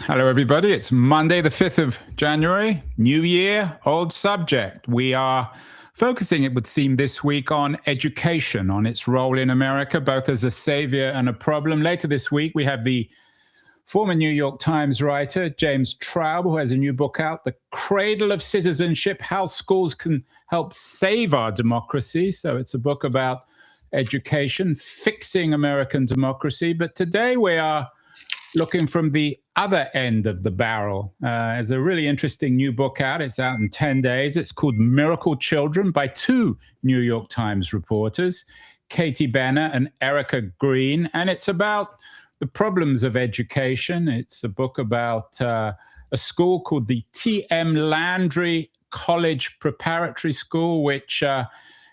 Hello, everybody. It's Monday, the 5th of January. New year, old subject. We are focusing, it would seem, this week on education, on its role in America, both as a savior and a problem. Later this week, we have the former New York Times writer, James Traub, who has a new book out, The Cradle of Citizenship, How Schools Can Help Save Our Democracy. So it's a book about education, fixing American democracy. But today we are looking from the other end of the barrel. There's a really interesting new book out. It's out in 10 days. It's called Miracle Children by two New York Times reporters, Katie Benner and Erica Green. And it's about the problems of education. It's a book about a school called the T.M. Landry College Preparatory School, which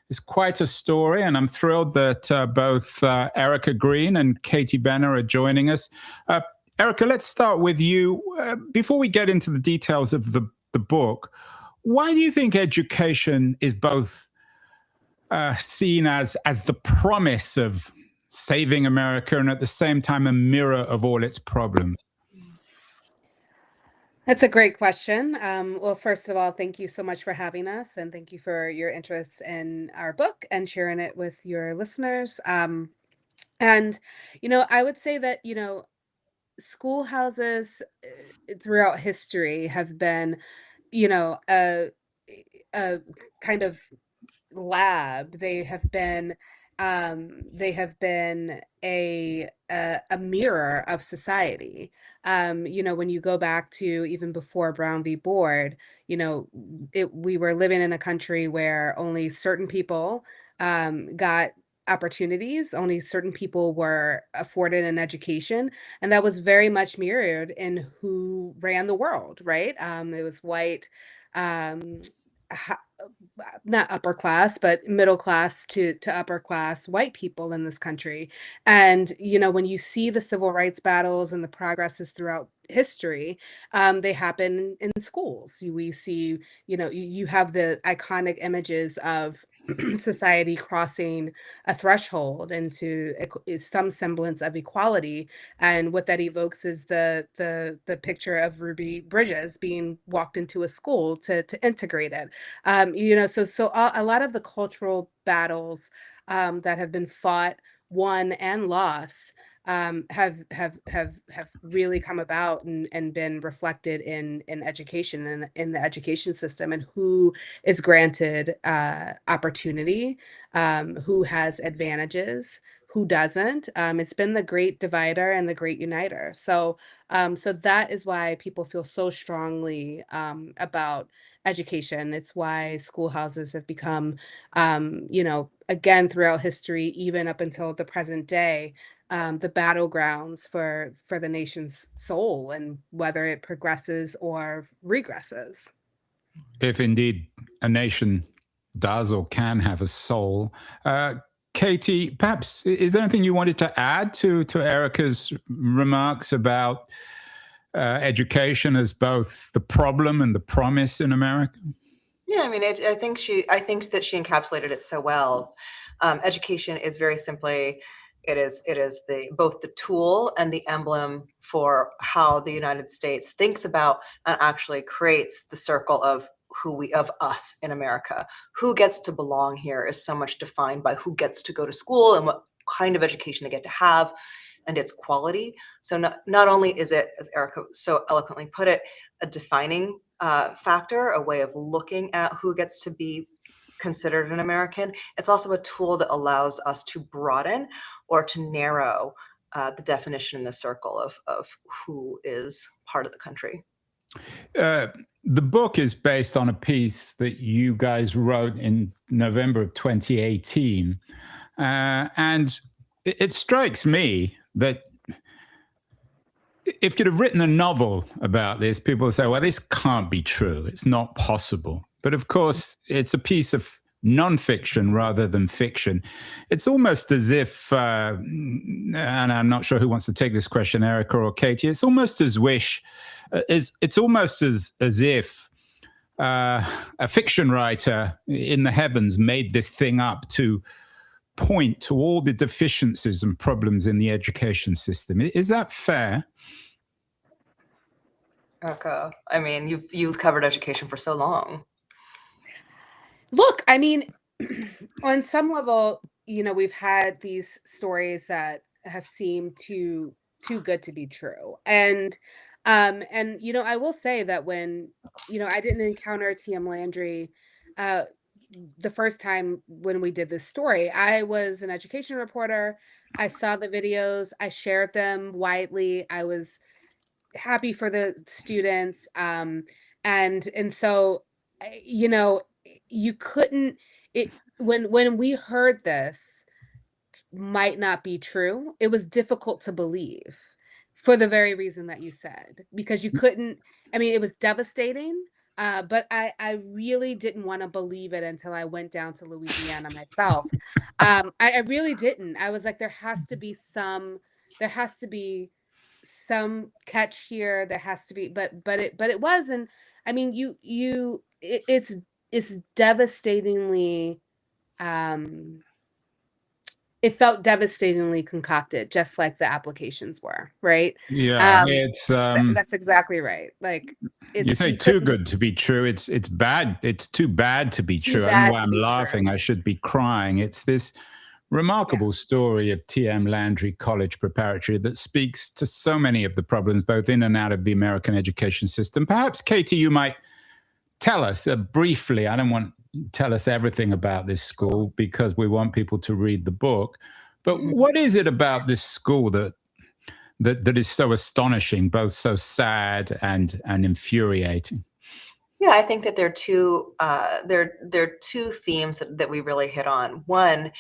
is quite a story. And I'm thrilled that both Erica Green and Katie Benner are joining us. Erica, let's start with you. Before we get into the details of the book, why do you think education is both seen as the promise of saving America and at the same time a mirror of all its problems? That's a great question. Well, first of all, thank you so much for having us, and thank you for your interest in our book and sharing it with your listeners. And, I would say that, schoolhouses throughout history have been, you know, a, a kind of lab. They have been a mirror of society. When you go back to even before Brown v. Board, we were living in a country where only certain people got opportunities, only certain people were afforded an education, and that was very much mirrored in who ran the world, right? It was white, um, not upper class, but middle class to upper class white people in this country. And, when you see the civil rights battles and the progresses throughout history, they happen in schools. We see, you have the iconic images of society crossing a threshold into is some semblance of equality, and what that evokes is the picture of Ruby Bridges being walked into a school to integrate it. A lot of the cultural battles that have been fought, won, and lost have really come about and been reflected in education and in the education system, and who is granted opportunity, who has advantages, who doesn't. It's been the great divider and the great uniter. So that is why people feel so strongly about education. It's why schoolhouses have become, again, throughout history, even up until the present day, the battlegrounds for the nation's soul, and whether it progresses or regresses. If indeed a nation does or can have a soul. Katie, perhaps, is there anything you wanted to add to Erica's remarks about education as both the problem and the promise in America? Yeah, I mean, I think that she encapsulated it so well. Education is very simply, it is both the tool and the emblem for how the United States thinks about and actually creates the circle of us in America. Who gets to belong here is so much defined by who gets to go to school and what kind of education they get to have and its quality. So not only is it, as Erica so eloquently put it, a defining factor, a way of looking at who gets to be considered an American, it's also a tool that allows us to broaden or to narrow the definition in the circle of who is part of the country. The book is based on a piece that you guys wrote in November of 2018. And it strikes me that if you'd have written a novel about this, people would say, well, this can't be true. It's not possible. But of course, it's a piece of nonfiction rather than fiction. It's almost as if, and I'm not sure who wants to take this question, Erica or Katie, it's almost as if a fiction writer in the heavens made this thing up to point to all the deficiencies and problems in the education system. Is that fair? Erica? I mean, you've covered education for so long. Look, I mean, on some level, we've had these stories that have seemed too good to be true. And I will say that when, I didn't encounter TM Landry uh the first time when we did this story. I was an education reporter. I saw the videos, I shared them widely. I was happy for the students. And so, you couldn't it when we heard this might not be true, it was difficult to believe for the very reason that you said, because you couldn't. I mean, it was devastating, but I really didn't want to believe it until I went down to Louisiana myself. I really didn't. I was like, there has to be some catch here. There has to be, but it wasn't. I mean, it's devastatingly. Um, it felt devastatingly concocted, just like the applications were, right? Yeah, Um, it's that's exactly right. Like, you it's say you too couldn't good to be true. It's bad. It's too bad to be too true. I don't know bad why to I'm be laughing. true. I should be crying. It's this Yeah. remarkable story of T.M. Landry College Preparatory that speaks to so many of the problems both in and out of the American education system. Perhaps, Katie, you might tell us briefly. I don't want tell us everything about this school because we want people to read the book. But Mhm. what is it about this school that is so astonishing, both so sad and infuriating? Yeah, I think that there are two themes that we really hit on. One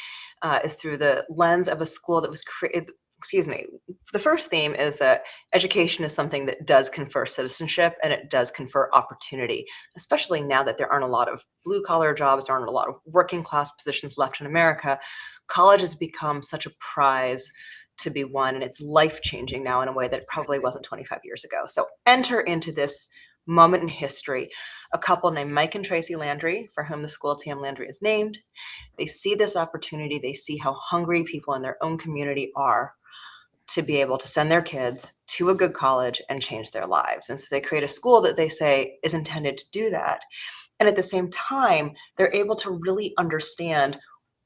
is through the lens of a school that was created. Excuse me. The first theme is that education is something that does confer citizenship and it does confer opportunity, especially now that there aren't a lot of blue collar jobs, there aren't a lot of working class positions left in America. College has become such a prize to be won, and it's life changing now in a way that it probably wasn't 25 years ago. So enter into this moment in history. A couple named Mike and Tracy Landry, for whom the school TM Landry is named. They see this opportunity. They see how hungry people in their own community are to be able to send their kids to a good college and change their lives. And so they create a school that they say is intended to do that. And at the same time, they're able to really understand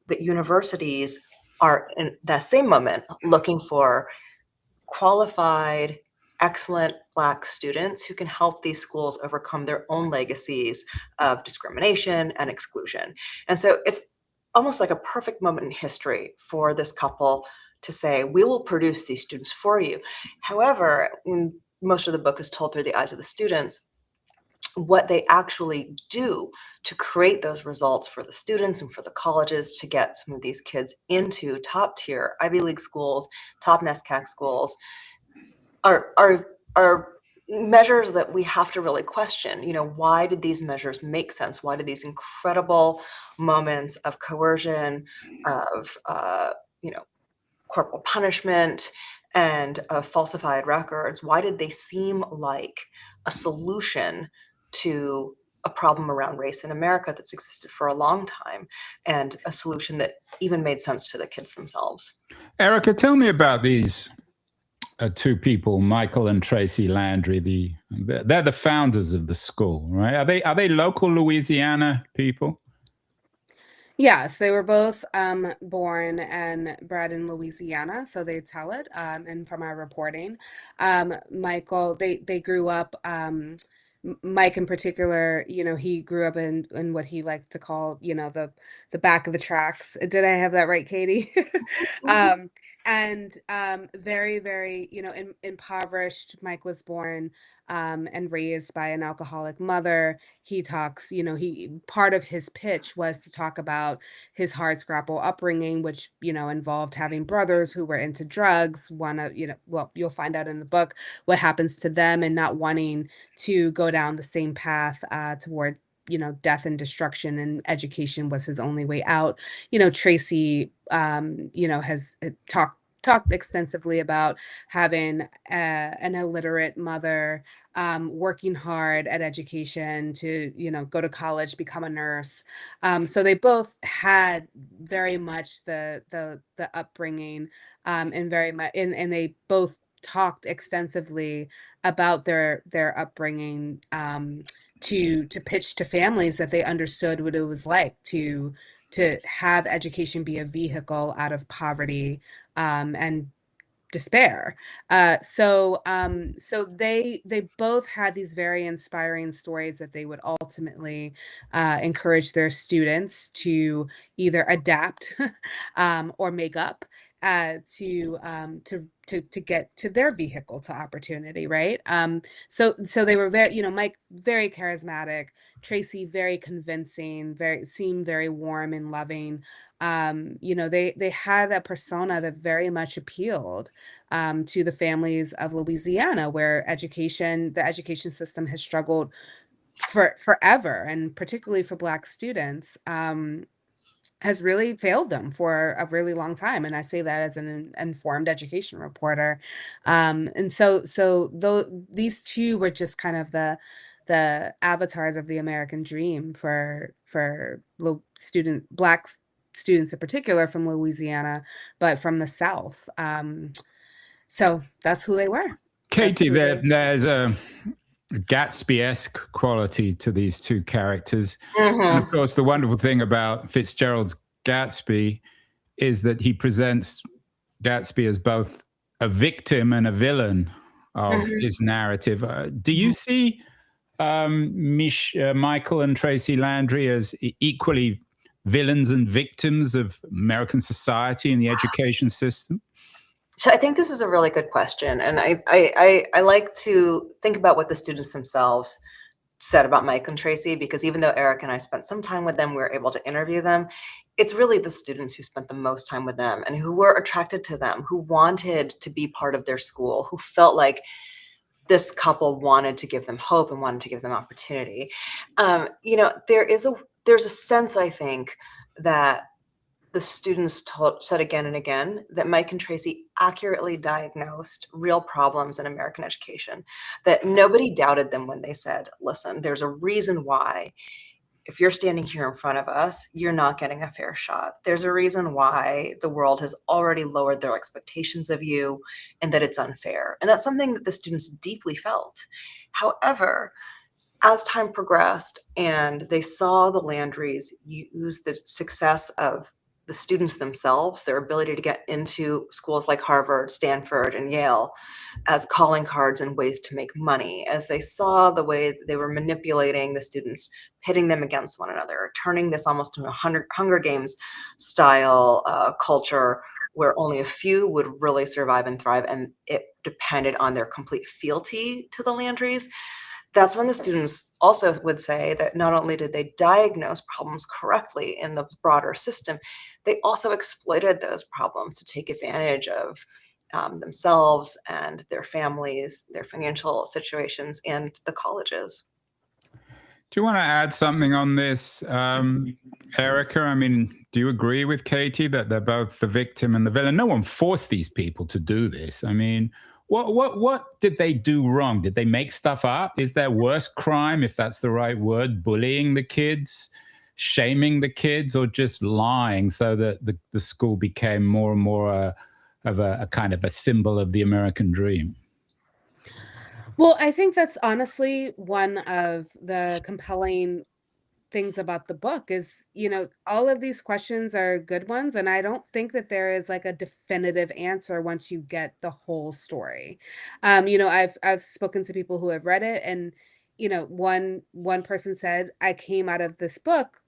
that universities are in that same moment looking for qualified, excellent Black students who can help these schools overcome their own legacies of discrimination and exclusion. And so it's almost like a perfect moment in history for this couple to say, we will produce these students for you. However, most of the book is told through the eyes of the students. What they actually do to create those results for the students and for the colleges to get some of these kids into top tier Ivy League schools, top NESCAC schools, are measures that we have to really question. Why did these measures make sense? Why did these incredible moments of coercion, of corporal punishment, and of falsified records, why did they seem like a solution to a problem around race in America that's existed for a long time, and a solution that even made sense to the kids themselves? Erica, tell me about these two people, Michael and Tracy Landry. They're the founders of the school, right? Are they local Louisiana people? Yes, they were both born and bred in Louisiana, so they tell it. And from our reporting, Michael, they grew up. Mike in particular, he grew up in what he liked to call, the back of the tracks. Did I have that right, Katie? um, and very, very, impoverished. Mike was born and raised by an alcoholic mother. He talks, he part of his pitch was to talk about his hard scrapple upbringing, which, involved having brothers who were into drugs. One of, well, you'll find out in the book what happens to them, and not wanting to go down the same path toward, death and destruction, and education was his only way out. Tracy, has talked extensively about having an illiterate mother, working hard at education to, go to college, become a nurse. So they both had very much the upbringing, and very much, and they both talked extensively about their upbringing, to pitch to families that they understood what it was like to have education be a vehicle out of poverty, and despair. So they both had these very inspiring stories that they would ultimately encourage their students to either adapt or make up, to get to their vehicle to opportunity, right? So they were very, Mike very charismatic, Tracy very convincing, very seemed very warm and loving. They had a persona that very much appealed, to the families of Louisiana, where the education system has struggled for forever, and particularly for Black students, has really failed them for a really long time. And I say that as an informed education reporter. These two were just kind of the avatars of the American dream for Black students in particular from Louisiana, but from the South. So that's who they were. Katie, there's a Gatsby-esque quality to these two characters. And of course, the wonderful thing about Fitzgerald's Gatsby is that he presents Gatsby as both a victim and a villain of his narrative. Do you see Michael and Tracy Landry as equally villains and victims of American society and the education system? So I think this is a really good question. And I like to think about what the students themselves said about Mike and Tracy, because even though Eric and I spent some time with them, we were able to interview them. It's really the students who spent the most time with them and who were attracted to them, who wanted to be part of their school, who felt like this couple wanted to give them hope and wanted to give them opportunity. There's a sense, I think, that the students said again and again that Mike and Tracy accurately diagnosed real problems in American education, that nobody doubted them when they said, listen, there's a reason why if you're standing here in front of us, you're not getting a fair shot. There's a reason why the world has already lowered their expectations of you and that it's unfair. And that's something that the students deeply felt. However, as time progressed and they saw the Landrys use the success of the students themselves, their ability to get into schools like Harvard, Stanford, and Yale as calling cards and ways to make money, as they saw the way that they were manipulating the students, pitting them against one another, turning this almost into a Hunger Games style culture where only a few would really survive and thrive, and it depended on their complete fealty to the Landrys. That's when the students also would say that not only did they diagnose problems correctly in the broader system, they also exploited those problems to take advantage of themselves and their families, their financial situations, and the colleges. Do you want to add something on this, Erica? I mean, do you agree with Katie that they're both the victim and the villain? No one forced these people to do this. I mean, what did they do wrong? Did they make stuff up? Is their worst crime, if that's the right word, bullying the kids, shaming the kids, or just lying so that the school became more and more of a kind of a symbol of the American dream? Well, I think that's honestly one of the compelling things about the book is, all of these questions are good ones. And I don't think that there is like a definitive answer once you get the whole story. I've spoken to people who have read it, and, one person said, I came out of this book,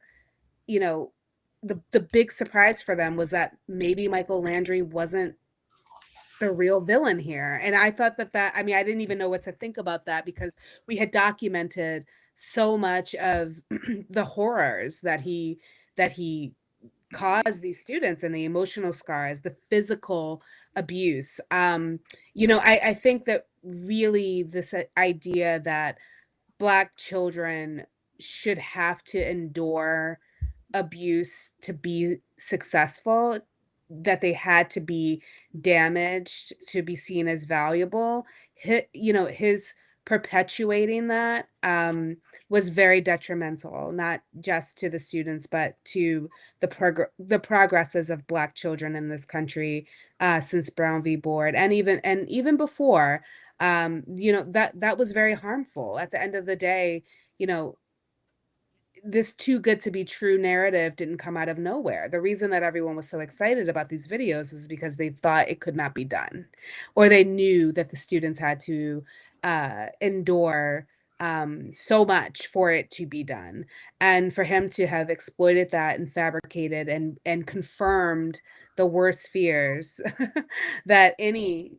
the big surprise for them was that maybe Michael Landry wasn't the real villain here. And I thought I mean, I didn't even know what to think about that, because we had documented so much of the horrors that he caused these students, and the emotional scars, the physical abuse. I think that really this idea that Black children should have to endure abuse to be successful, that they had to be damaged to be seen as valuable. His perpetuating that was very detrimental, not just to the students, but to the progresses of Black children in this country since Brown v. Board, and even before. That was very harmful. At the end of the day, you know, this too good to be true narrative didn't come out of nowhere. The reason that everyone was so excited about these videos is because they thought it could not be done, or they knew that the students had to endure so much for it to be done. And for him to have exploited that and fabricated and confirmed the worst fears that any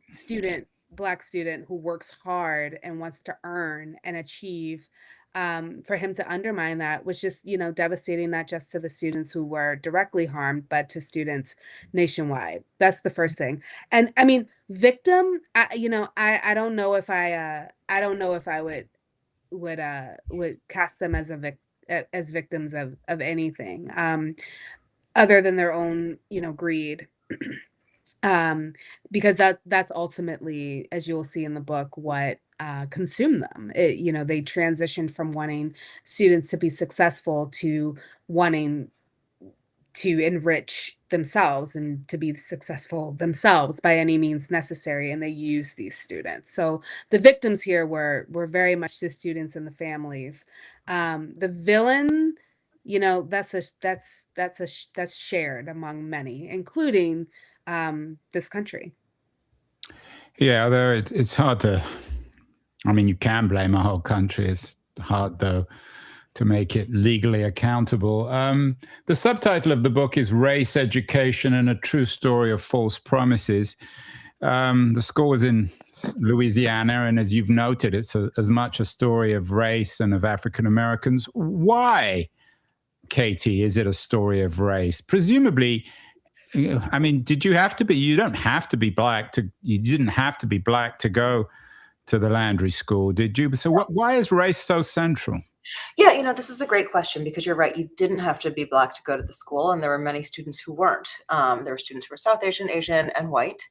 Black student who works hard and wants to earn and achieve, for him to undermine that was just, devastating, not just to the students who were directly harmed, but to students nationwide. That's the first thing. And I mean, victim, I don't know if I don't know if I would cast them as as victims of anything, other than their own, greed. um because that's ultimately, as you'll see in the book, what consumed them. They transitioned from wanting students to be successful to wanting to enrich themselves and to be successful themselves by any means necessary, and they use these students. So the victims here were very much the students and the families. The villain, that's shared among many, including this country. Yeah, although it's hard to, I mean, you can blame a whole country. It's hard, though, to make it legally accountable. The subtitle of the book is Race, Education, and a True Story of False Promises. The school is in Louisiana, and as you've noted, it's as much a story of race and of African Americans. Why, Katie, is it a story of race? Presumably, I mean, you don't have to be Black you didn't have to be Black to go to the Landry School, did you? So why is race so central? Yeah, this is a great question, because you're right. You didn't have to be Black to go to the school, and there were many students who weren't. There were students who were South Asian, and white.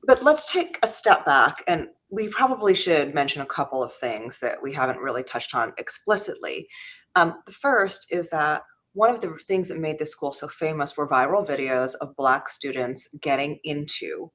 But let's take a step back, and we probably should mention a couple of things that we haven't really touched on explicitly. The first is that one of the things that made this school so famous were viral videos of Black students getting into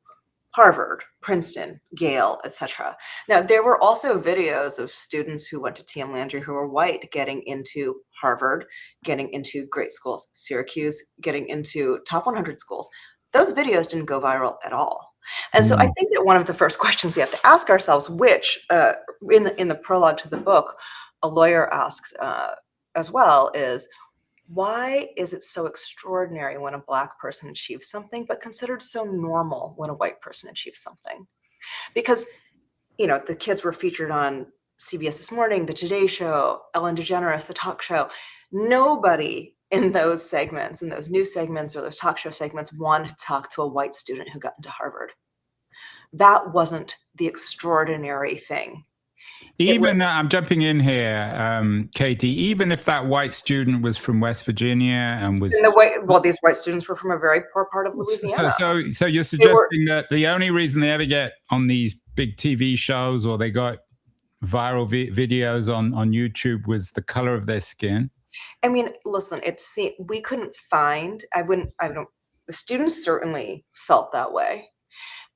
Harvard, Princeton, Yale, etc. Now, there were also videos of students who went to TM Landry who were white getting into Harvard, getting into great schools, Syracuse, getting into top 100 schools. Those videos didn't go viral at all. And so I think that one of the first questions we have to ask ourselves, which in the prologue to the book, a lawyer asks as well, is why is it so extraordinary when a Black person achieves something, but considered so normal when a white person achieves something? Because, the kids were featured on CBS This Morning, The Today Show, Ellen DeGeneres, The Talk Show. Nobody in those segments, in those news segments or those talk show segments, wanted to talk to a white student who got into Harvard. That wasn't the extraordinary thing. Even I'm jumping in here, Katie. Even if that white student was from West Virginia and was these white students were from a very poor part of Louisiana. So you're suggesting that the only reason they ever get on these big TV shows or they got viral videos on YouTube was the color of their skin? I mean, listen, we couldn't find. The students certainly felt that way,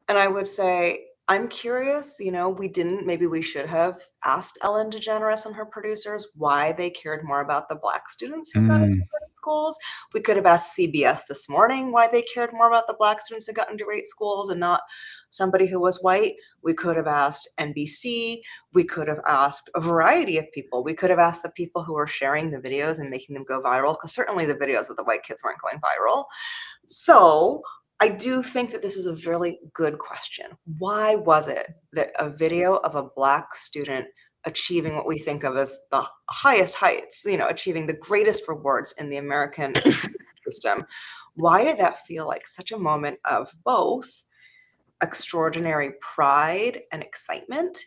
and I would say, I'm curious, maybe we should have asked Ellen DeGeneres and her producers why they cared more about the Black students who got into great schools. We could have asked CBS This Morning why they cared more about the Black students who got into great schools and not somebody who was white. We could have asked NBC. We could have asked a variety of people. We could have asked the people who were sharing the videos and making them go viral, because certainly the videos of the white kids weren't going viral. So I do think that this is a really good question. Why was it that a video of a Black student achieving what we think of as the highest heights, achieving the greatest rewards in the American system, why did that feel like such a moment of both extraordinary pride and excitement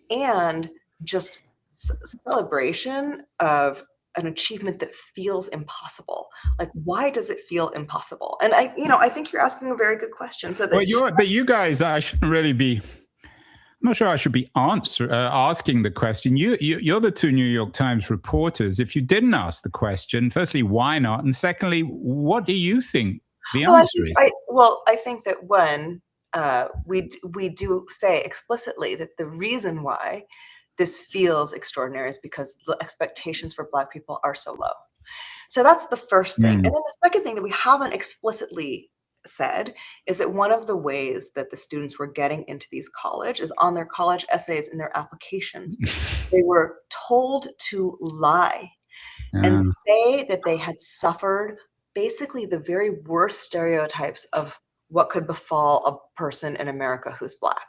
and just celebration of an achievement that feels impossible? Like, why does it feel impossible? And I think you're asking a very good question. So that, but you guys, I shouldn't really be, I'm not sure I should be asking the question. You're the two New York Times reporters. If you didn't ask the question, firstly, why not? And secondly, what do you think the answer is? I think that when we do say explicitly that the reason why this feels extraordinary is because the expectations for Black people are so low. So that's the first thing. And then the second thing that we haven't explicitly said is that one of the ways that the students were getting into these college is on their college essays and their applications. They were told to lie and say that they had suffered basically the very worst stereotypes of what could befall a person in America who's Black.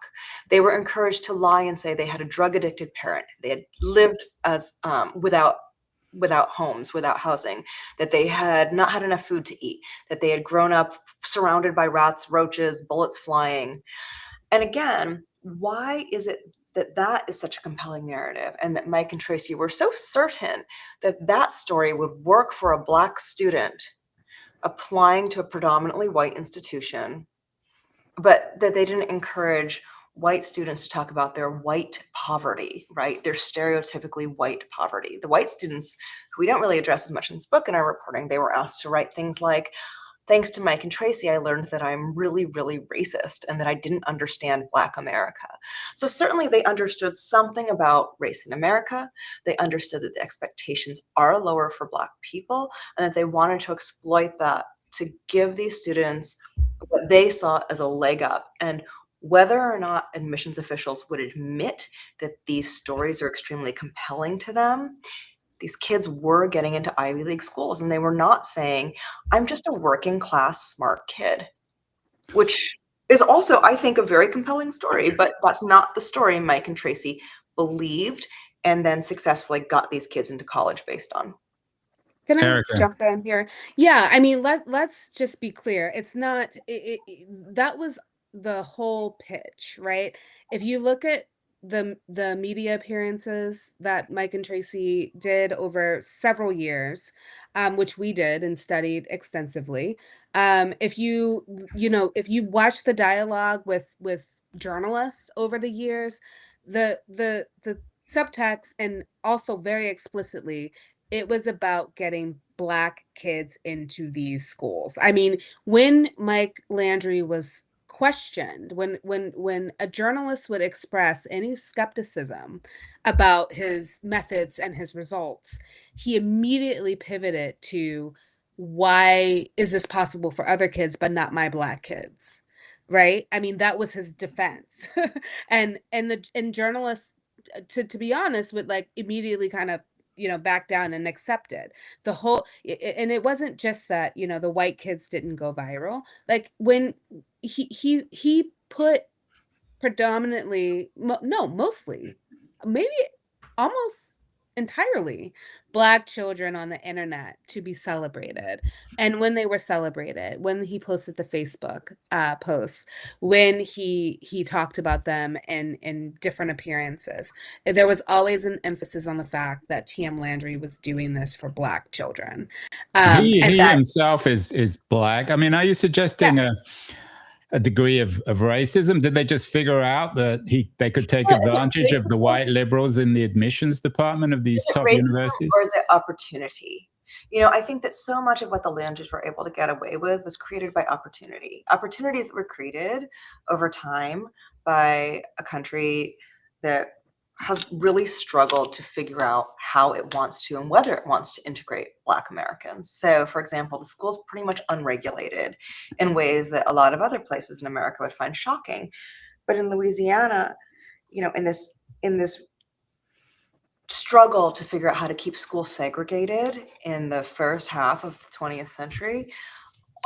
They were encouraged to lie and say they had a drug-addicted parent, they had lived as without homes, without housing, that they had not had enough food to eat, that they had grown up surrounded by rats, roaches, bullets flying. And again, why is it that that is such a compelling narrative, and that Mike and Tracy were so certain that that story would work for a Black student applying to a predominantly white institution, but that they didn't encourage white students to talk about their white poverty, right? Their stereotypically white poverty. The white students, who we don't really address as much in this book in our reporting, they were asked to write things like, thanks to Mike and Tracy, I learned that I'm really, really racist and that I didn't understand Black America. So certainly they understood something about race in America. They understood that the expectations are lower for Black people and that they wanted to exploit that to give these students what they saw as a leg up. And whether or not admissions officials would admit that these stories are extremely compelling to them, these kids were getting into Ivy League schools, and they were not saying, I'm just a working class smart kid, which is also, I think, a very compelling story, but that's not the story Mike and Tracy believed and then successfully got these kids into college based on. Can I Erica. jump in here? Yeah, I mean, let's just be clear. It's not, that was the whole pitch, right? If you look at the media appearances that Mike and Tracy did over several years, which we did and studied extensively. If if you watch the dialogue with journalists over the years, the subtext, and also very explicitly, it was about getting Black kids into these schools. I mean, when Mike Landry was questioned, when a journalist would express any skepticism about his methods and his results, he immediately pivoted to, why is this possible for other kids but not my Black kids? Right? I mean, that was his defense. and journalists, to be honest, would like immediately kind of back down and accept it. The whole, and it wasn't just that the white kids didn't go viral. Like when he put predominantly, no, mostly, maybe almost entirely Black children on the internet to be celebrated. And when they were celebrated, when he posted the Facebook posts, when he talked about them in different appearances, there was always an emphasis on the fact that TM Landry was doing this for Black children. He and that, himself is Black. I mean, are you suggesting yes. a degree of racism? Did they just figure out that they could take advantage of the white liberals in the admissions department of these top universities? Or is it opportunity? I think that so much of what the Landrys were able to get away with was created by opportunity. Opportunities that were created over time by a country that has really struggled to figure out how it wants to and whether it wants to integrate Black Americans. So, for example, the school's pretty much unregulated in ways that a lot of other places in America would find shocking. But in Louisiana, in this struggle to figure out how to keep schools segregated in the first half of the 20th century,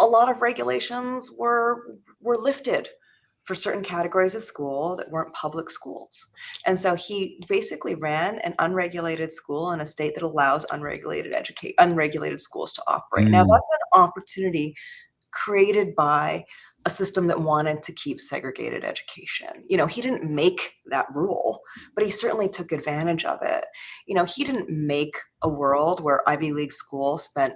a lot of regulations were lifted for certain categories of school that weren't public schools. And so he basically ran an unregulated school in a state that allows unregulated schools to operate. Now that's an opportunity created by a system that wanted to keep segregated education. He didn't make that rule, but he certainly took advantage of it. He didn't make a world where Ivy League schools spent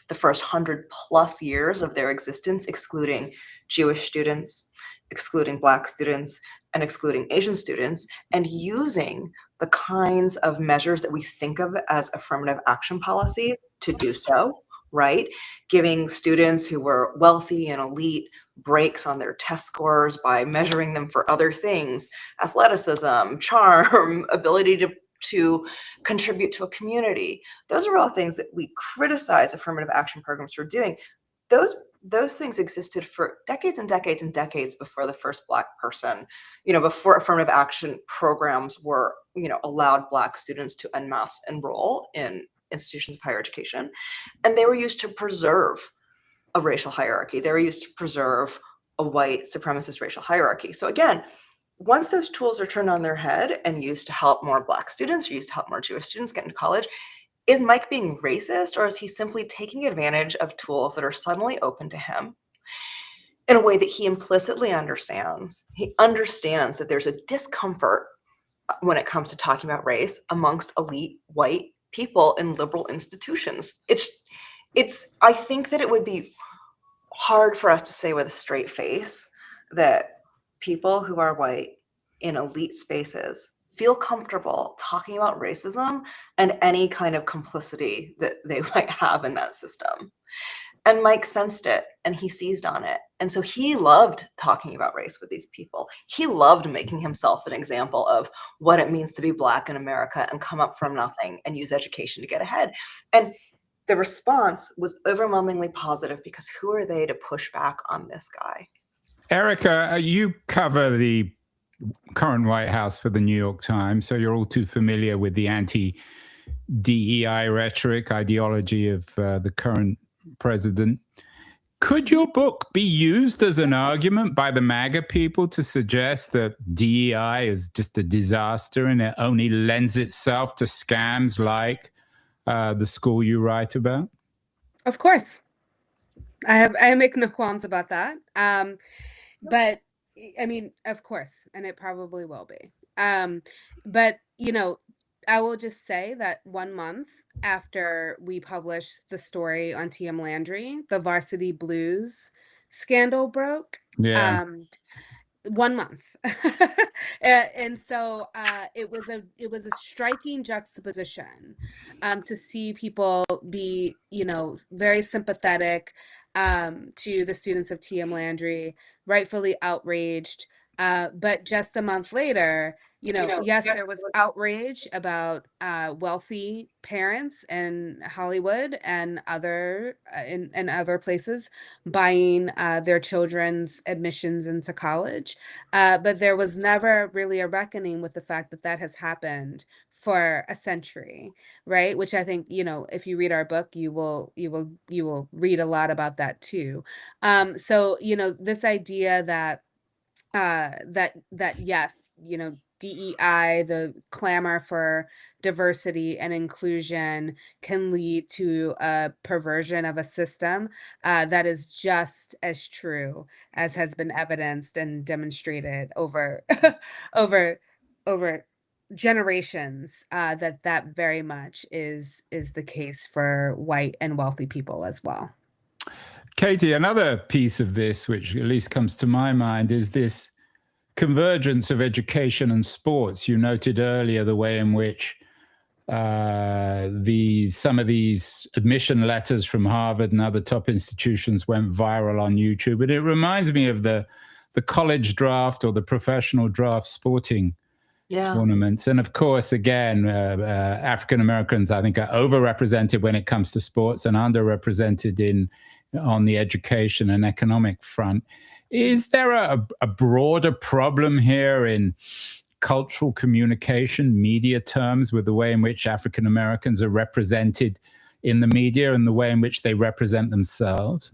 the first 100+ years of their existence excluding Jewish students, excluding Black students, and excluding Asian students, and using the kinds of measures that we think of as affirmative action policies to do so, right? Giving students who were wealthy and elite breaks on their test scores by measuring them for other things, athleticism, charm, ability to contribute to a community. Those are all things that we criticize affirmative action programs for doing. Those things existed for decades and decades and decades before the first Black person, before affirmative action programs were, allowed Black students to en masse enroll in institutions of higher education. And they were used to preserve a racial hierarchy. They were used to preserve a white supremacist racial hierarchy. So again, once those tools are turned on their head and used to help more Black students or used to help more Jewish students get into college, is Mike being racist, or is he simply taking advantage of tools that are suddenly open to him in a way that he implicitly understands? He understands that there's a discomfort when it comes to talking about race amongst elite white people in liberal institutions. I think that it would be hard for us to say with a straight face that people who are white in elite spaces feel comfortable talking about racism and any kind of complicity that they might have in that system. And Mike sensed it and he seized on it. And so he loved talking about race with these people. He loved making himself an example of what it means to be Black in America and come up from nothing and use education to get ahead. And the response was overwhelmingly positive, because who are they to push back on this guy? Erica, you cover the current White House for the New York Times, so you're all too familiar with the anti-DEI rhetoric, ideology of the current president. Could your book be used as an argument by the MAGA people to suggest that DEI is just a disaster and it only lends itself to scams like the school you write about? Of course. I make no qualms about that. But I mean, of course, and it probably will be. But I will just say that 1 month after we published the story on TM Landry, the Varsity Blues scandal broke. Yeah. 1 month. And so it was a striking juxtaposition to see people be, very sympathetic to the students of TM Landry, rightfully outraged. But just a month later, yes, there was outrage about wealthy parents in Hollywood and other places buying their children's admissions into college. But there was never really a reckoning with the fact that that has happened for a century, right? Which I think, if you read our book, you will read a lot about that too. So, this idea that yes, DEI, the clamor for diversity and inclusion, can lead to a perversion of a system that is just as true as has been evidenced and demonstrated over over generations, that very much is the case for white and wealthy people as well. Katie, another piece of this, which at least comes to my mind, is this convergence of education and sports. You noted earlier the way in which some of these admission letters from Harvard and other top institutions went viral on YouTube. But it reminds me of the college draft or the professional draft sporting tournaments. And of course, again, African Americans, I think, are overrepresented when it comes to sports and underrepresented on the education and economic front. Is there a broader problem here in cultural communication, media terms, with the way in which African Americans are represented in the media and the way in which they represent themselves?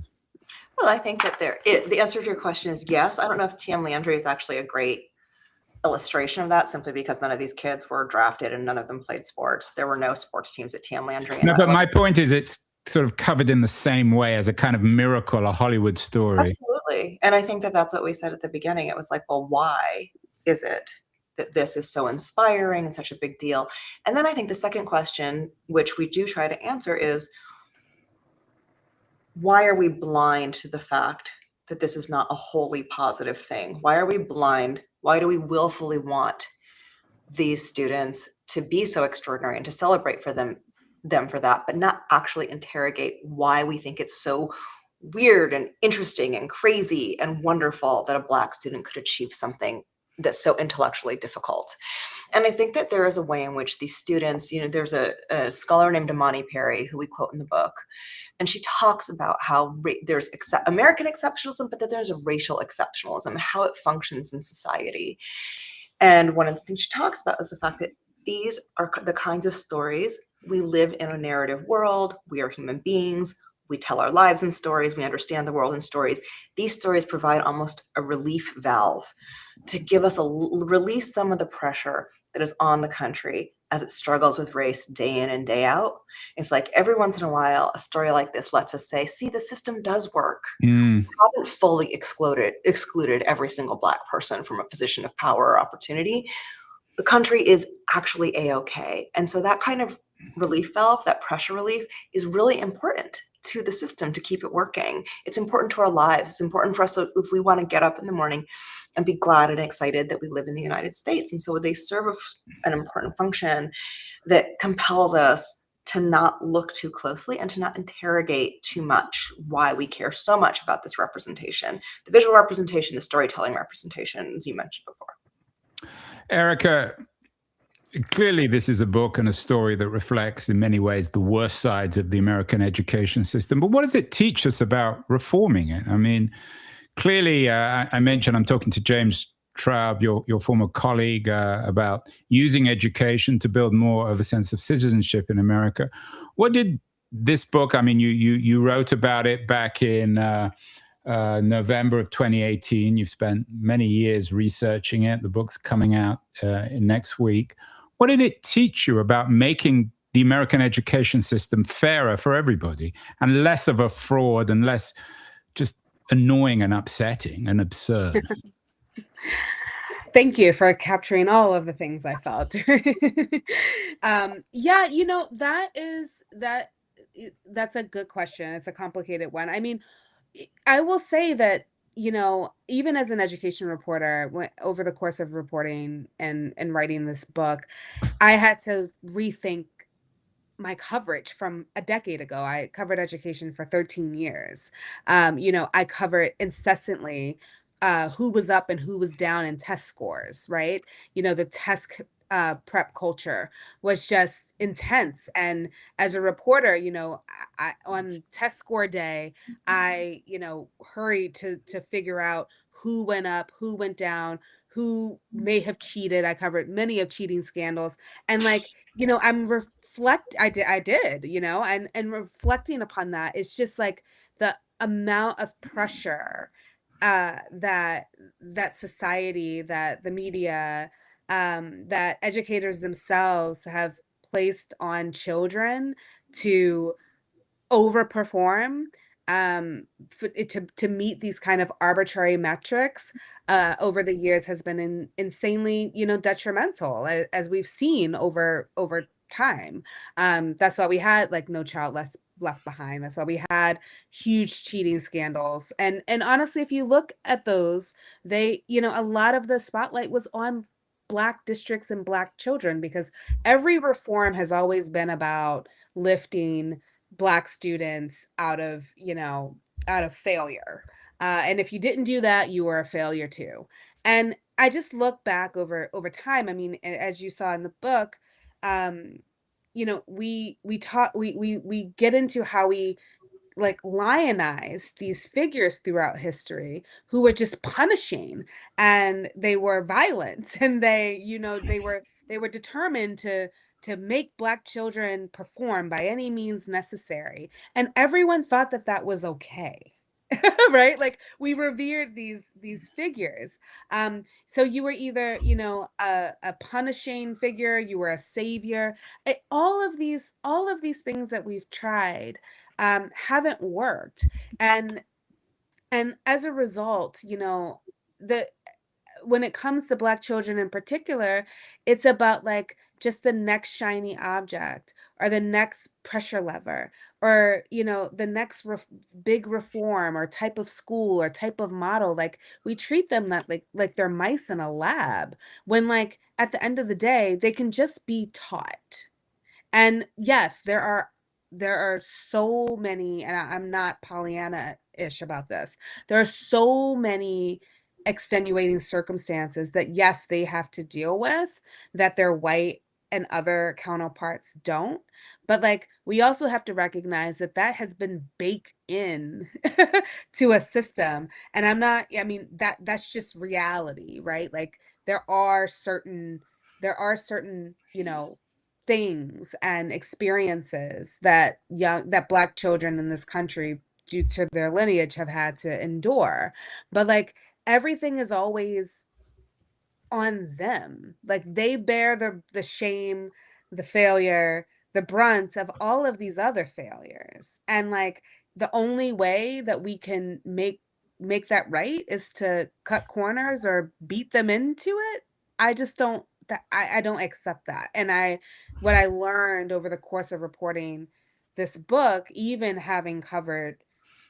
Well, I think that the answer to your question is yes. I don't know if TM Landry is actually a great illustration of that, simply because none of these kids were drafted and none of them played sports. There were no sports teams at TM Landry. No, but my point is it's sort of covered in the same way as a kind of miracle, a Hollywood story. Absolutely. And I think that that's what we said at the beginning. It was like, well, why is it that this is so inspiring and such a big deal? And then I think the second question, which we do try to answer, is why are we blind to the fact that this is not a wholly positive thing? Why are we blind Why do we willfully want these students to be so extraordinary and to celebrate for them for that, but not actually interrogate why we think it's so weird and interesting and crazy and wonderful that a Black student could achieve something that's so intellectually difficult. And I think that there is a way in which these students, there's a scholar named Imani Perry, who we quote in the book, and she talks about how there's American exceptionalism, but that there's a racial exceptionalism and how it functions in society. And one of the things she talks about is the fact that these are the kinds of stories. We live in a narrative world. We are human beings. We tell our lives in stories. We understand the world in stories. These stories provide almost a relief valve to give us release some of the pressure that is on the country as it struggles with race day in and day out. It's like every once in a while, a story like this lets us say, see, the system does work. Mm. Haven't fully excluded every single Black person from a position of power or opportunity. The country is actually A-okay. And so that kind of relief valve, that pressure relief, is really important to the system to keep it working. It's important to our lives. It's important for us if we want to get up in the morning and be glad and excited that we live in the United States. And so they serve an important function that compels us to not look too closely and to not interrogate too much why we care so much about this representation, the visual representation, the storytelling representation, as you mentioned before. Erica, clearly this is a book and a story that reflects in many ways the worst sides of the American education system. But what does it teach us about reforming it? I mean, clearly, I mentioned I'm talking to James Traub, your former colleague, about using education to build more of a sense of citizenship in America. What did this book, I mean, you wrote about it back in November of 2018. You've spent many years researching it. The book's coming out next week. What did it teach you about making the American education system fairer for everybody and less of a fraud and less just annoying and upsetting and absurd? Thank you for capturing all of the things I felt. Yeah, that's a good question. It's a complicated one. I mean, I will say that, even as an education reporter, over the course of reporting and writing this book, I had to rethink my coverage from a decade ago. I covered education for 13 years. I covered incessantly who was up and who was down in test scores, right? The test prep culture was just intense. And as a reporter, on test score day, I, hurried to figure out who went up, who went down, who may have cheated. I covered many of cheating scandals. And like, I did, and reflecting upon that, it's just like the amount of pressure that society, that the media, that educators themselves have placed on children to overperform, to meet these kind of arbitrary metrics over the years has been insanely, detrimental, as we've seen over time. That's why we had like No Child Left Behind. That's why we had huge cheating scandals. And honestly, if you look at those, a lot of the spotlight was on Black districts and Black children, because every reform has always been about lifting Black students out of failure. And if you didn't do that, you were a failure too. And I just look back over time. I mean, as you saw in the book, um, we get into how we like lionize these figures throughout history who were just punishing, and they were violent, and they were determined to make Black children perform by any means necessary, and everyone thought that that was okay. Right, like we revered these figures. So you were either, a punishing figure, you were a savior. All of these things that we've tried haven't worked. And as a result, the when it comes to Black children in particular, it's about like just the next shiny object or the next pressure lever or, the next big reform or type of school or type of model. Like we treat them that like they're mice in a lab when like at the end of the day, they can just be taught. And yes, there are so many, and I'm not Pollyanna-ish about this. There are so many extenuating circumstances that yes, they have to deal with that their white and other counterparts don't. But like we also have to recognize that that has been baked in to a system. And I mean that's just reality, right? Like there are certain there are certain things and experiences that Black children in this country, due to their lineage, have had to endure. But like everything is always on them. Like they bear the shame, the failure, the brunt of all of these other failures. And like the only way that we can make that right is to cut corners or beat them into it. I just don't that I don't accept that. And I what I learned over the course of reporting this book, even having covered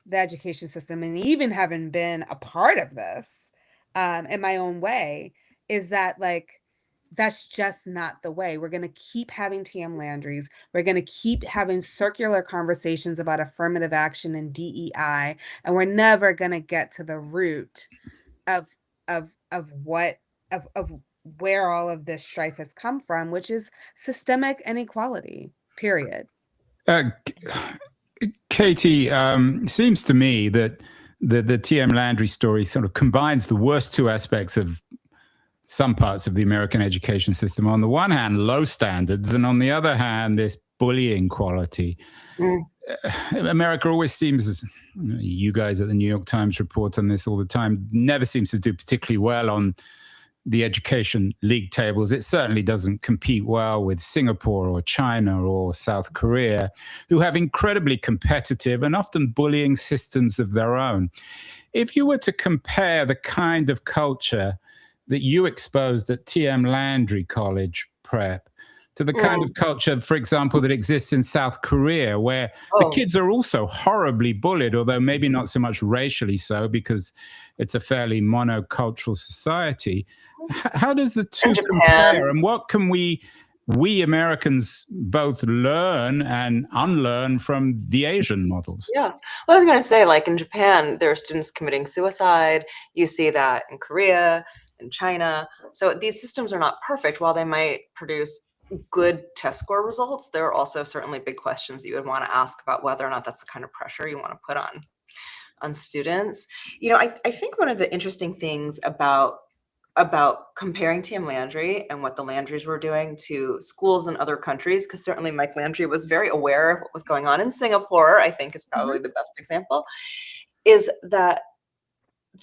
the education system and even having been a part of this in my own way, is that like that's just not the way. We're going to keep having TM Landry's. We're going to keep having circular conversations about affirmative action and DEI, and we're never going to get to the root of what of where all of this strife has come from, which is systemic inequality. Period. Uh, Katie, seems to me that the T.M. Landry story sort of combines the worst two aspects of some parts of the American education system. On the one hand, low standards, and on the other hand, this bullying quality. America always seems, you guys at the New York Times report on this all the time, never seems to do particularly well on the education league tables. It certainly doesn't compete well with Singapore or China or South Korea, who have incredibly competitive and often bullying systems of their own. If you were to compare the kind of culture that you exposed at T.M. Landry College Prep to the kind of culture, for example, that exists in South Korea, where the kids are also horribly bullied, although maybe not so much racially so, because it's a fairly monocultural society. How does the two compare, and what can we Americans both learn and unlearn from the Asian models? Yeah, well, I was going to say, like in Japan, there are students committing suicide. You see that in Korea, in China. So these systems are not perfect. While they might produce good test score results, there are also certainly big questions that you would want to ask about whether or not that's the kind of pressure you want to put on students. I think one of the interesting things about comparing TM Landry and what the Landrys were doing to schools in other countries, because certainly Mike Landry was very aware of what was going on in Singapore, I think is probably the best example, is that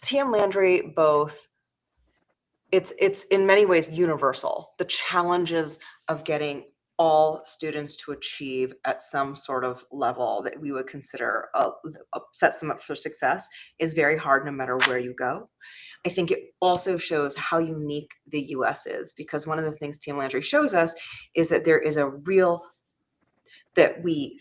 TM Landry it's in many ways universal. The challenges of getting all students to achieve at some sort of level that we would consider sets them up for success is very hard no matter where you go. I think it also shows how unique the US is, because one of the things TM Landry shows us is that there is a real that we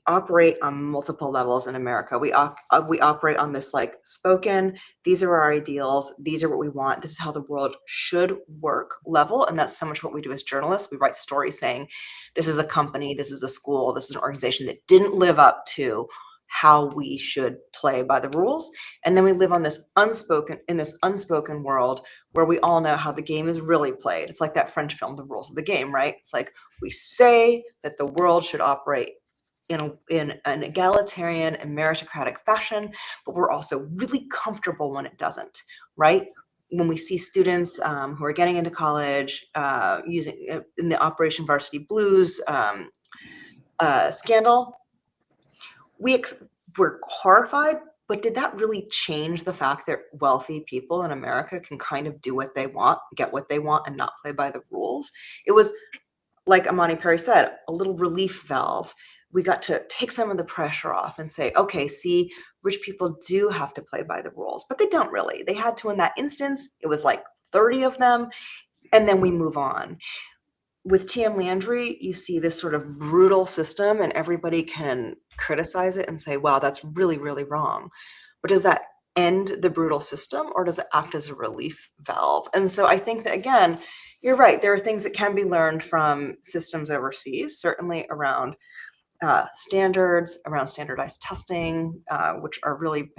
operate on multiple levels in America. We operate on this like spoken, these are our ideals, these are what we want, this is how the world should work level. And that's so much what we do as journalists. We write stories saying, this is a company, this is a school, this is an organization that didn't live up to how we should play by the rules. And then we live on this unspoken world where we all know how the game is really played. It's like that French film, The Rules of the Game, right? It's like we say that the world should operate in an egalitarian and meritocratic fashion, but we're also really comfortable when it doesn't, right? When we see students who are getting into college using in the Operation Varsity Blues scandal, we're horrified, but did that really change the fact that wealthy people in America can kind of do what they want, get what they want, and not play by the rules? It was, like Imani Perry said, a little relief valve. we got to take some of the pressure off and say, okay, see, rich people do have to play by the rules, but they don't really. They had to in that instance. It was like 30 of them, and then we move on. With TM Landry, you see this sort of brutal system, and everybody can criticize it and say, wow, that's really, really wrong. But does that end the brutal system, or does it act as a relief valve? And so I think that, again, you're right. There are things that can be learned from systems overseas, certainly around standards, around standardized testing, which are really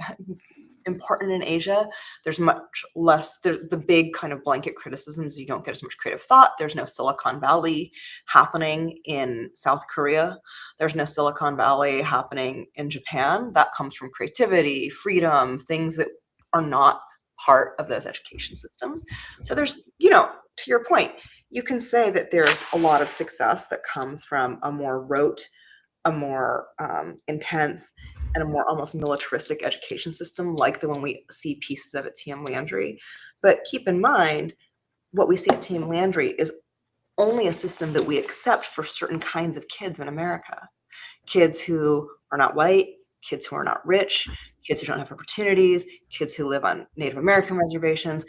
important in Asia. There's much less, the big kind of blanket criticisms, you don't get as much creative thought. There's no Silicon Valley happening in South Korea. There's no Silicon Valley happening in Japan. That comes from creativity, freedom, things that are not part of those education systems. So there's, to your point, you can say that there's a lot of success that comes from a more rote, a more intense, and a more almost militaristic education system like the one we see pieces of at TM Landry. But keep in mind, what we see at TM Landry is only a system that we accept for certain kinds of kids in America. Kids who are not white, kids who are not rich, kids who don't have opportunities, kids who live on Native American reservations.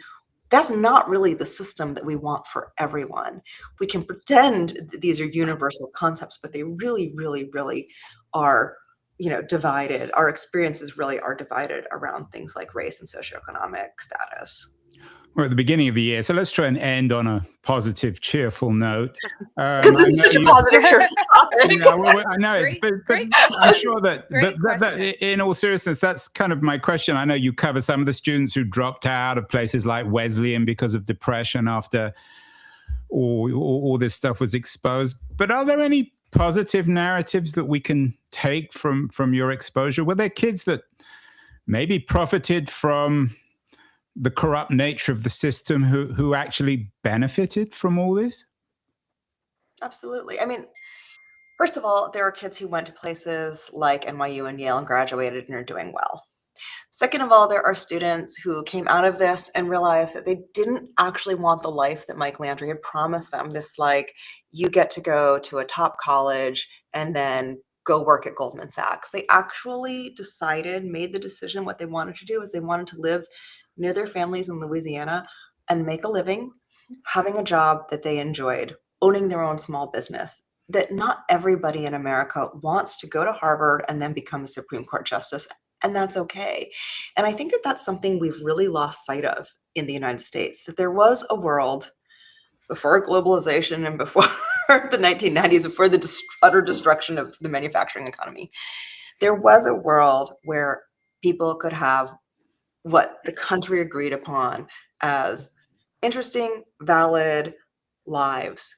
That's not really the system that we want for everyone. We can pretend that these are universal concepts, but they really, really, really are, divided. Our experiences really are divided around things like race and socioeconomic status. We're at the beginning of the year, so let's try and end on a positive, cheerful note. Because this is such a positive, cheerful topic. I know, but I'm sure that in all seriousness, that's kind of my question. I know you cover some of the students who dropped out of places like Wesleyan because of depression after all this stuff was exposed. But are there any positive narratives that we can take from your exposure? Were there kids that maybe profited from the corrupt nature of the system who actually benefited from all this? Absolutely. I mean, first of all, there are kids who went to places like NYU and Yale and graduated and are doing well. Second of all, there are students who came out of this and realized that they didn't actually want the life that Mike Landry had promised them. This, like, you get to go to a top college and then go work at Goldman Sachs. They actually made the decision. What they wanted to do is they wanted to live near their families in Louisiana and make a living, having a job that they enjoyed, owning their own small business. That not everybody in America wants to go to Harvard and then become a Supreme Court justice, and that's okay. And I think that that's something we've really lost sight of in the United States, that there was a world before globalization and before the 1990s, before the utter destruction of the manufacturing economy. There was a world where people could have what the country agreed upon as interesting, valid lives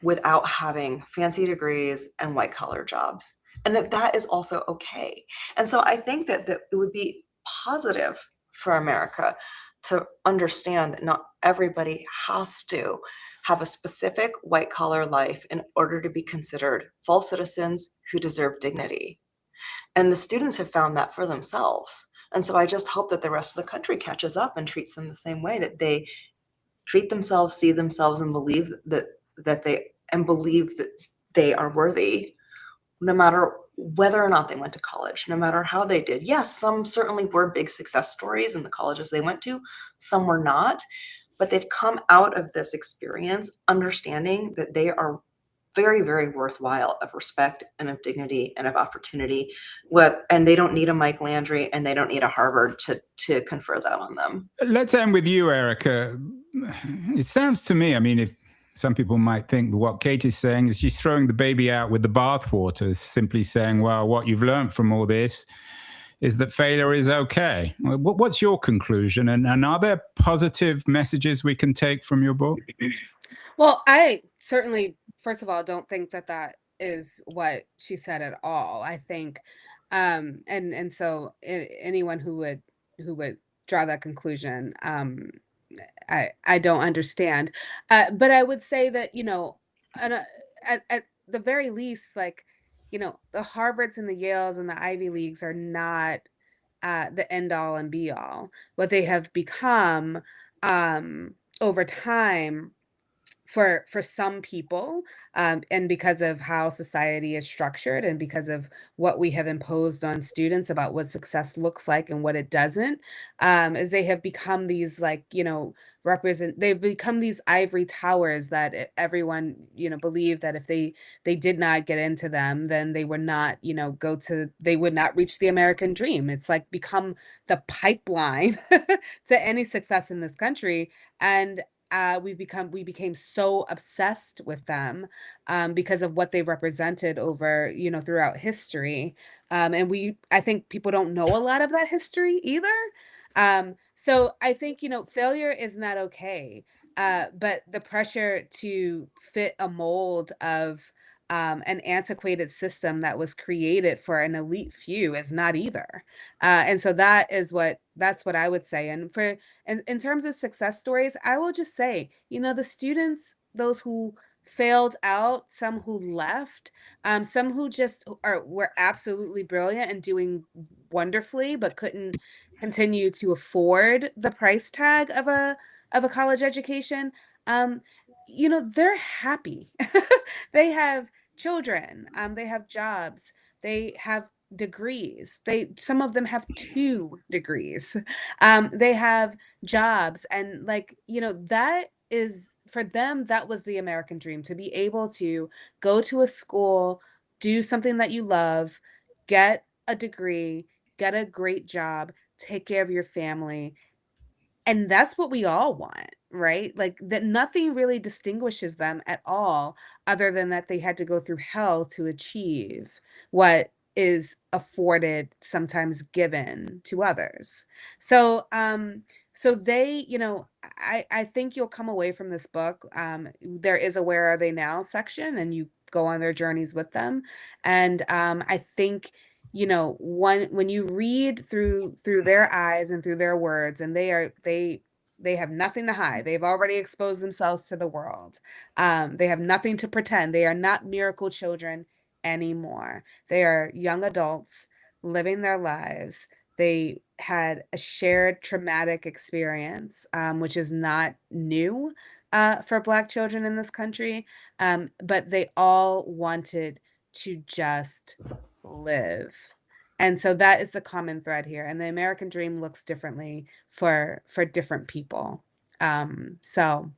without having fancy degrees and white-collar jobs, and that is also okay. And so I think that it would be positive for America to understand that not everybody has to have a specific white-collar life in order to be considered full citizens who deserve dignity. And the students have found that for themselves. And so I just hope that the rest of the country catches up and treats them the same way, that they treat themselves, see themselves, and believe that they are worthy, no matter whether or not they went to college, no matter how they did. Yes, some certainly were big success stories in the colleges they went to, some were not, but they've come out of this experience understanding that they are very, very worthwhile, of respect and of dignity and of opportunity. And they don't need a Mike Landry and they don't need a Harvard to confer that on them. Let's end with you, Erica. It sounds to me, I mean, if some people might think what Katie's saying is she's throwing the baby out with the bathwater, simply saying, well, what you've learned from all this is that failure is okay. What's your conclusion? And are there positive messages we can take from your book? Well, I certainly, first of all, don't think that is what she said at all. I think, and so anyone who would draw that conclusion, I don't understand. But I would say that, at the very least, like, the Harvards and the Yales and the Ivy Leagues are not the end all and be all. What they have become over time for some people, and because of how society is structured and because of what we have imposed on students about what success looks like and what it doesn't, is they have become these, like, they've become these ivory towers that everyone, believed that if they did not get into them, then they would not, they would not reach the American dream. It's like become the pipeline to any success in this country. And we became so obsessed with them, because of what they've represented over, throughout history. And I think people don't know a lot of that history either. So I think, failure is not okay. But the pressure to fit a mold of, an antiquated system that was created for an elite few is not either. And so that's what I would say. And in terms of success stories, I will just say, the students, those who failed out, some who left, some who just were absolutely brilliant and doing wonderfully, but couldn't continue to afford the price tag of a college education. Um, they're happy. They have children, they have jobs, they have degrees. Some of them have 2 degrees. They have jobs, and, like, that is for them, that was the American dream, to be able to go to a school, do something that you love, get a degree, get a great job, take care of your family, and that's what we all want, right? Like, that nothing really distinguishes them at all, other than that they had to go through hell to achieve what is afforded, sometimes given to others. So, I think you'll come away from this book. There is a "Where Are They Now" section, and you go on their journeys with them. And I think, when you read through their eyes and through their words, and they have nothing to hide. They've already exposed themselves to the world. They have nothing to pretend. They are not miracle children anymore. They are young adults living their lives. They had a shared traumatic experience, which is not new, for Black children in this country. But they all wanted to just live. And so that is the common thread here. And the American dream looks differently for different people. So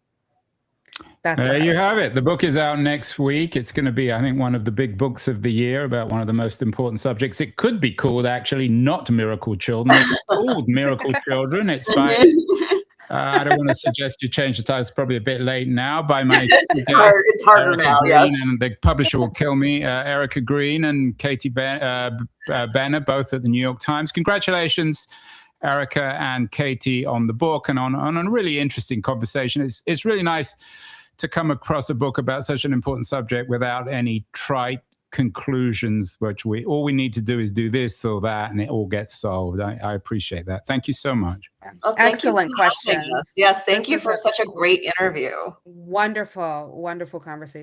that's There what I you would have say. it. The book is out next week. It's going to be, I think, one of the big books of the year about one of the most important subjects. It could be called, actually, not Miracle Children. It's called Miracle Children. It's by, I don't want to suggest you change the title. It's probably a bit late now. By my guest, It's harder Erica now, Green, yes. and the publisher will kill me. Erica Green and Katie Benner, both at the New York Times. Congratulations, Erica and Katie, on the book and on a really interesting conversation. It's really nice to come across a book about such an important subject without any trite conclusions, which all we need to do is do this or that, and it all gets solved. I appreciate that. Thank you so much. Well, thank you Excellent for having us. questions. Yes, thank This you was for a such a great interview. wonderful, wonderful conversation.